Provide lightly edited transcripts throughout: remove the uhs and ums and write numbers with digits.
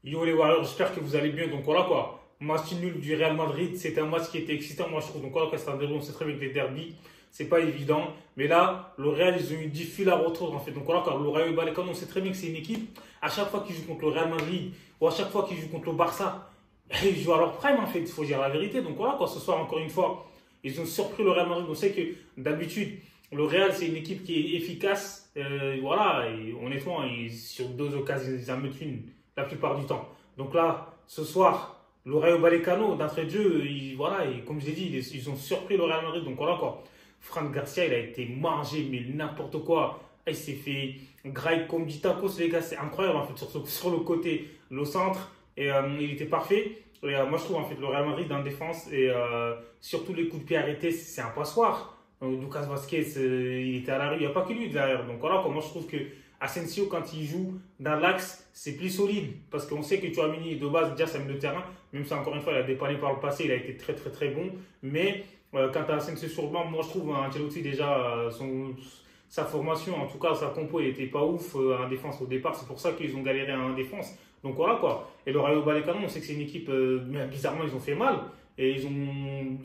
Yo les Warriors, j'espère que vous allez bien. Donc voilà quoi. Match nul du Real Madrid, c'était un match qui était excitant, moi je trouve. Donc voilà, quand c'est un derby, on sait très bien que les derbies, c'est pas évident. Mais là, le Real, ils ont eu 10 fils à retordre en fait. Donc voilà, quand le Rayo Vallecano, on sait très bien que c'est une équipe, à chaque fois qu'ils jouent contre le Real Madrid, ou à chaque fois qu'ils jouent contre le Barça, ils jouent à leur prime en fait, il faut dire la vérité. Donc voilà, quoi, ce soir, encore une fois, ils ont surpris le Real Madrid. On sait que d'habitude, le Real, c'est une équipe qui est efficace. Voilà, et honnêtement, sur deux occasions, ils en mettent une la plupart du temps. Donc là, ce soir, le Rayo Vallecano, d'entrée de jeu, voilà, et comme je l'ai dit, ils ont surpris le Real Madrid. Donc voilà quoi. Franck Garcia, il a été mangé, mais n'importe quoi. Il s'est fait graille comme dit tacos, les gars, c'est incroyable en fait, sur le côté, le centre, et il était parfait. Et, moi je trouve en fait le Real Madrid en défense, et surtout les coups de pied arrêtés, c'est un passoire. Lucas Vasquez, il était à la rue, il n'y a pas que lui derrière. Donc voilà, moi je trouve que Asensio, quand il joue dans l'axe, c'est plus solide. Parce qu'on sait que Tchouaméni, de base, déjà, c'est le terrain. Même si, encore une fois, il a dépanné par le passé, il a été très, très, très bon. Mais quand tu as Asensio sur le banc, moi, je trouve, Ancelotti, déjà, sa formation, en tout cas, sa compo, il n'était pas ouf en défense au départ. C'est pour ça qu'ils ont galéré en défense. Donc voilà, quoi. Et le Rayo Vallecano, on sait que c'est une équipe, mais bizarrement, ils ont fait mal. Et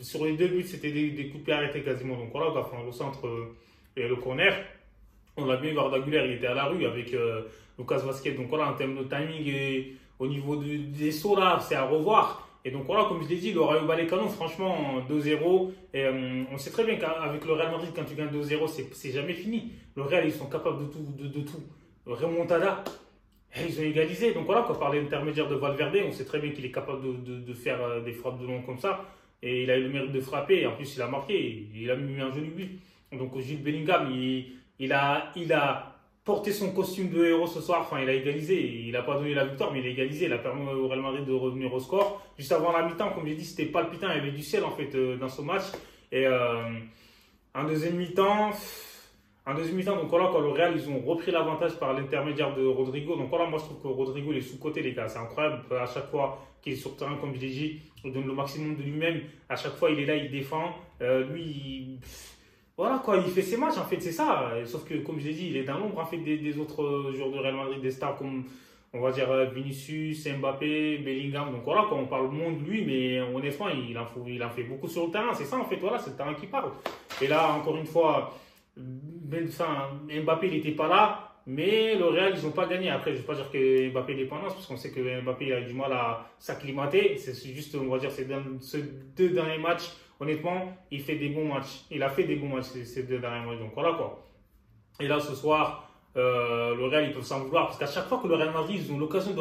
sur les deux buts, c'était des coups de pied arrêtés quasiment. Donc voilà, quoi. Enfin, le centre et le corner. On l'a bien vu, Arda Güler, il était à la rue avec Lucas Vasquez. Donc voilà, en termes de timing et au niveau des sauts, là, c'est à revoir. Et donc voilà, comme je l'ai dit, le Rayo Vallecano, franchement, 2-0. Et on sait très bien qu'avec le Real Madrid, quand tu gagnes 2-0, c'est jamais fini. Le Real, ils sont capables de tout. De tout. Remontada, ils ont égalisé. Donc voilà, par l'intermédiaire de Valverde, on sait très bien qu'il est capable de faire des frappes de long comme ça. Et il a eu le mérite de frapper. Et en plus, il a marqué. Il a mis un joli but. Donc Jude Bellingham, il a porté son costume de héros ce soir. Enfin, il a égalisé. Il n'a pas donné la victoire, mais il a égalisé. Il a permis au Real Madrid de revenir au score. Juste avant la mi-temps, comme j'ai dit, c'était palpitant. Il y avait du ciel en fait dans ce match. Et en deuxième mi-temps, donc voilà, quand le Real, ils ont repris l'avantage par l'intermédiaire de Rodrigo. Donc voilà, moi je trouve que Rodrigo, il est sous-côté, les gars. C'est incroyable. À chaque fois qu'il est sur le terrain, comme je l'ai dit, il donne le maximum de lui-même. À chaque fois, il est là, il défend. Voilà quoi, il fait ses matchs en fait, c'est ça. Sauf que comme je l'ai dit, il est dans l'ombre en fait des autres joueurs de Real Madrid, des stars comme on va dire Vinicius, Mbappé, Bellingham. Donc voilà, quand on parle moins de lui, mais honnêtement, il en fait beaucoup sur le terrain. C'est ça en fait, voilà, c'est le terrain qui parle. Et là, encore une fois, Mbappé il n'était pas là, mais le Real ils n'ont pas gagné. Après, je ne vais pas dire que Mbappé est dépendance, parce qu'on sait que Mbappé il a du mal à s'acclimater. C'est juste, on va dire, ces deux derniers matchs. Honnêtement, il fait des bons matchs. Il a fait des bons matchs ces deux derniers matchs. Donc voilà quoi. Et là, ce soir, le Real, ils peuvent s'en vouloir. Parce qu'à chaque fois que le Real Madrid, ils ont l'occasion de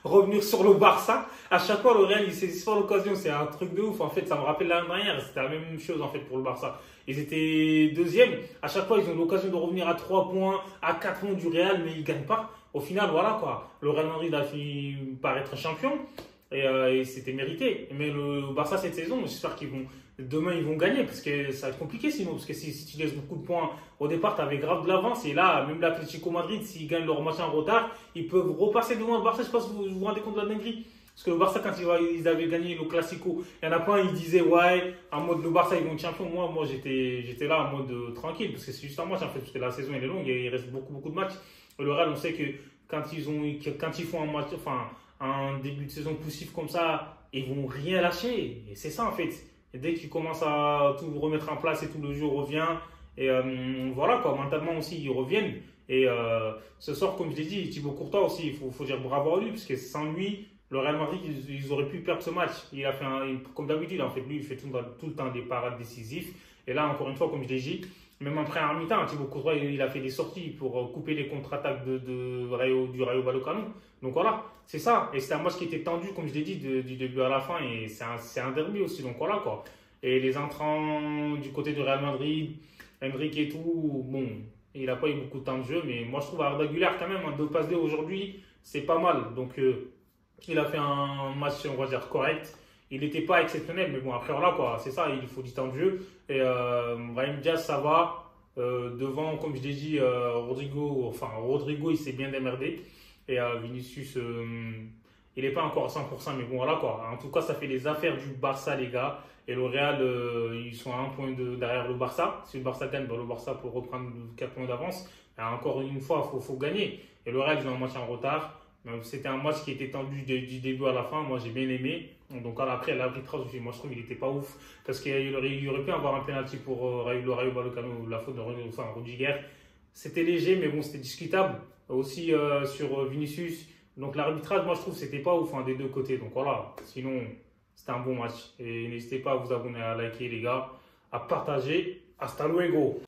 revenir sur le Barça, à chaque fois, le Real, il saisit pas l'occasion. C'est un truc de ouf. En fait, ça me rappelle l'année dernière. C'était la même chose en fait pour le Barça. Ils étaient deuxième. À chaque fois, ils ont l'occasion de revenir à 3 points, à 4 points du Real, mais ils ne gagnent pas. Au final, voilà quoi. Le Real Madrid a fini par être champion. Et c'était mérité. Mais le Barça cette saison, j'espère demain ils vont gagner parce que ça va être compliqué sinon. Parce que si tu laisses beaucoup de points au départ, tu avais grave de l'avance. Et là, même l'Atlético Madrid, s'ils gagnent leur match en retard, ils peuvent repasser devant le Barça. Je ne sais pas si vous vous rendez compte de la dinguerie. Parce que le Barça, quand ils avaient gagné le Classico, il y en a plein, ils disaient ouais, en mode le Barça, ils vont être champions. Moi j'étais là en mode tranquille parce que c'est juste un match en fait. Parce que la saison elle est longue et il reste beaucoup, beaucoup de matchs. Et le Real, on sait que quand ils font un match, enfin, un début de saison poussif comme ça, ils vont rien lâcher. Et c'est ça en fait. Et dès qu'ils commencent à tout remettre en place et tout le jeu revient, et voilà quoi, mentalement aussi ils reviennent. Et ce soir, comme je l'ai dit, Thibaut Courtois aussi, il faut dire bravo à lui, parce que sans lui, le Real Madrid, ils auraient pu perdre ce match. Il a fait comme d'habitude, en fait, lui, il fait tout le temps des parades décisives. Et là, encore une fois, comme je l'ai dit, même en première mi-temps, Thibaut Courtois, il a fait des sorties pour couper les contre-attaques du Rayo Vallecano. Donc voilà, c'est ça. Et c'était un match qui était tendu, comme je l'ai dit, du début à la fin. Et c'est un derby aussi. Donc voilà quoi. Et les entrants du côté du Real Madrid, Enrique et tout, bon, il n'a pas eu beaucoup de temps de jeu. Mais moi, je trouve Arda Güler, quand même, en 2 passes D aujourd'hui, c'est pas mal. Donc il a fait un match, on va dire, correct. Il n'était pas exceptionnel, mais bon, après, voilà, quoi. C'est ça, il faut du temps de jeu. Et Brahim Diaz, ça va. Devant, comme je l'ai dit, Rodrigo, il s'est bien démerdé. Et Vinicius, il n'est pas encore à 100%, mais bon, voilà, quoi. En tout cas, ça fait les affaires du Barça, les gars. Et le Real, ils sont à 1 point derrière le Barça. Si le Barça gagne, le Barça peut reprendre 4 points d'avance. Et encore une fois, il faut gagner. Et le Real, ils ont un match en retard. C'était un match qui était tendu du début à la fin. Moi, j'ai bien aimé. Donc, après, l'arbitrage, moi, je trouve qu'il n'était pas ouf. Parce qu'il aurait pu avoir un penalty pour le Rayo Vallecano, la faute de Rudiger. C'était léger, mais bon, c'était discutable. Aussi sur Vinicius. Donc, l'arbitrage, moi, je trouve que c'était pas ouf des deux côtés. Donc, voilà. Sinon, c'était un bon match. Et n'hésitez pas à vous abonner, à liker, les gars, à partager. Hasta luego!